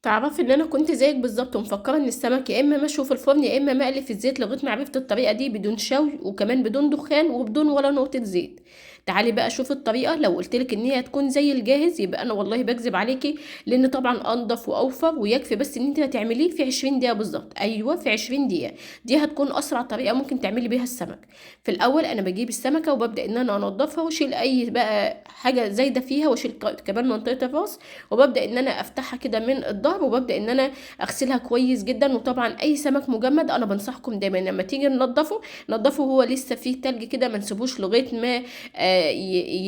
تعرفي ان انا كنت زيك بالظبط ومفكره ان السمك يا اما مشوي في الفرن يا اما مقلي في الزيت، لغايه ما عرفت الطريقه دي بدون شوي وكمان بدون دخان وبدون ولا نقطه زيت. تعالي بقى شوفي الطريقه. لو قلتلك ان هي هتكون زي الجاهز يبقى انا والله بكذب عليكي، لان طبعا انضف واوفر ويكفي بس ان انت هتعمليه في 20 دقيقه بالظبط. ايوه في 20 دقيقه. دي هتكون اسرع طريقه ممكن تعملي بيها السمك. في الاول انا بجيب السمكه وببدا ان انا انضفها واشيل اي بقى حاجه زايده فيها، واشيل كمان منطقه الراس، وببدا ان انا افتحها كده من الظهر، وببدا ان انا اغسلها كويس جدا. وطبعا اي سمك مجمد انا بنصحكم دايما لما تيجي ننضفه نضفه وهو لسه فيه تلج كده، ما نسيبوش لغايه ما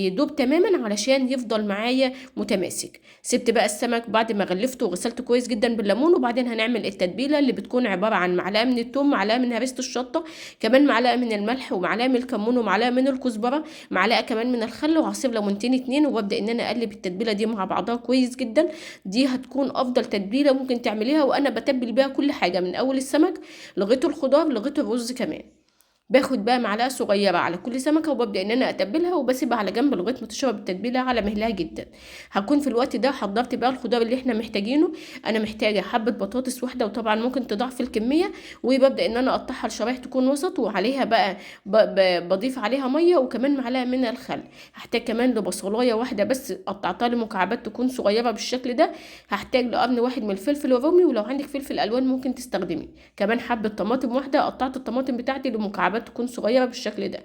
يدوب تماما علشان يفضل معايا متماسك. سبت بقى السمك بعد ما غلفته وغسلته كويس جدا بالليمون، وبعدين هنعمل التتبيله اللي بتكون عباره عن معلقه من الثوم، معلقه من هريسه الشطه، كمان معلقه من الملح، ومعلقه من الكمون، ومعلقه من الكزبره، معلقه كمان من الخل، وعصير ليمونتين اتنين. وببدا ان انا اقلب التتبيله دي مع بعضها كويس جدا. دي هتكون افضل تتبيله ممكن تعمليها، وانا بتبل بيها كل حاجه من اول السمك لغايه الخضار لغايه الرز كمان. باخد بقى معلقه صغيره على كل سمكه وببدا ان انا اتبلها وبسيبها على جنب لغايه ما تشرب التتبيله على مهلها جدا. هكون في الوقت ده حضرت بقى الخضار اللي احنا محتاجينه. انا محتاجه حبه بطاطس واحده، وطبعا ممكن تضاعف الكميه، وببدا ان انا اقطعها لشرايح تكون وسط، وعليها بقى بضيف عليها ميه وكمان معلقه من الخل. هحتاج كمان لبصلايه واحده بس قطعتها لمكعبات تكون صغيره بالشكل ده. هحتاج لقرن واحد من الفلفل الرومي، ولو عندك فلفل الوان ممكن تستخدمي كمان حبه طماطم واحده. قطعت الطماطم بتاعتي لمكعبات تكون صغيره بالشكل ده.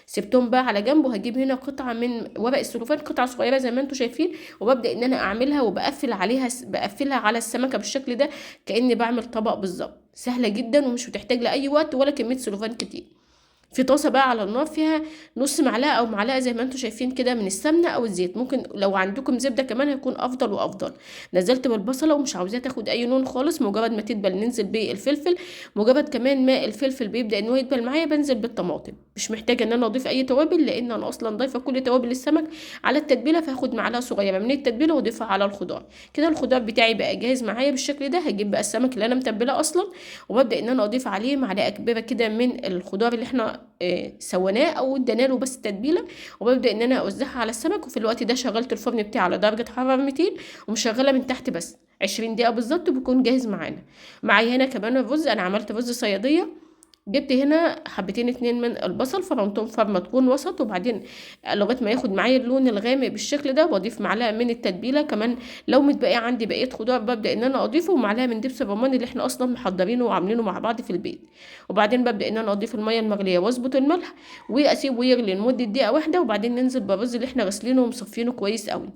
سبتهم بقى على جنب، وهجيب هنا قطعه من ورق السلوفان، قطعه صغيره زي ما انتم شايفين، وببدا ان انا اعملها وبقفل عليها، بقفلها على السمكه بالشكل ده كاني بعمل طبق بالظبط. سهله جدا ومش بتحتاج لاي وقت ولا كميه سلوفان كتير. في طاسه بقى على النار فيها نص معلقه او معلقه زي ما انتم شايفين كده من السمنه او الزيت، ممكن لو عندكم زبده كمان هيكون افضل وافضل. نزلت بالبصله ومش عاوزاها تاخد اي لون خالص، مجرد ما تدبل ننزل بالفلفل. مجرد كمان ما الفلفل بيبدا ان هو يدبل معايا بنزل بالطماطم. مش محتاجه ان انا اضيف اي توابل لان انا اصلا ضايفه كل توابل السمك على التتبيله، فهاخد معلقه صغيره من التتبيله واضيفها على الخضار. كده الخضار بتاعي بقى جاهز معايا بالشكل ده. هجيب بقى السمك اللي انا متبله اصلا، وببدا ان انا اضيف عليه معلقه كبيره كده من الخضار اللي احنا سويناه او ادينا له بس تتبيله، وببدا ان انا اوزعها على السمك. وفي الوقت ده شغلت الفرن بتاعي على درجه حراره 200 ومشغله من تحت بس 20 دقيقه بالظبط بيكون جاهز معانا. معايا هنا كمان الرز، انا عملت رز صياديه. جبت هنا حبتين اتنين من البصل، فرمتهم فرمه تكون وسط، وبعدين لغايه ما ياخد معايا اللون الغامق بالشكل ده بضيف معلقه من التتبيله كمان. لو متبقي عندي بقيه خضار ببدا ان انا اضيفه، ومعلقه من دبس الرمان اللي احنا اصلا محضرينه وعاملينه مع بعض في البيت. وبعدين ببدا ان انا اضيف الميه المغليه واظبط الملح واسيبه يغلي لمده دقيقه واحده، وبعدين ننزل بالرز اللي احنا غسلينه ومصفينه كويس قوي.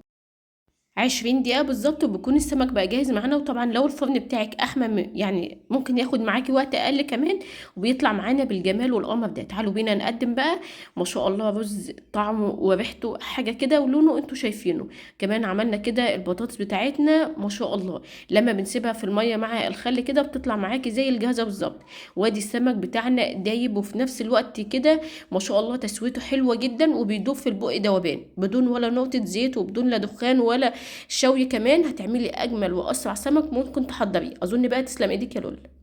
20 دقيقة بالظبط وبيكون السمك بقى جاهز معانا. وطبعا لو الفرن بتاعك احمى يعني ممكن ياخد معاكي وقت اقل كمان، وبيطلع معانا بالجمال والقمر ده. تعالوا بينا نقدم بقى. ما شاء الله رز طعمه وريحته حاجة كده ولونه انتوا شايفينه. كمان عملنا كده البطاطس بتاعتنا ما شاء الله، لما بنسيبها في المية مع الخل كده بتطلع معاكي زي الجاهزة بالظبط. وادي السمك بتاعنا دايب وفي نفس الوقت كده ما شاء الله تسويته حلوة جدا وبيدوب في البق دوبان بدون ولا نقطة زيت وبدون لا دخان ولا الشوي. كمان هتعملي اجمل واسرع سمك ممكن تحضريه. اظن بقى تسلم ايدك يا لولا.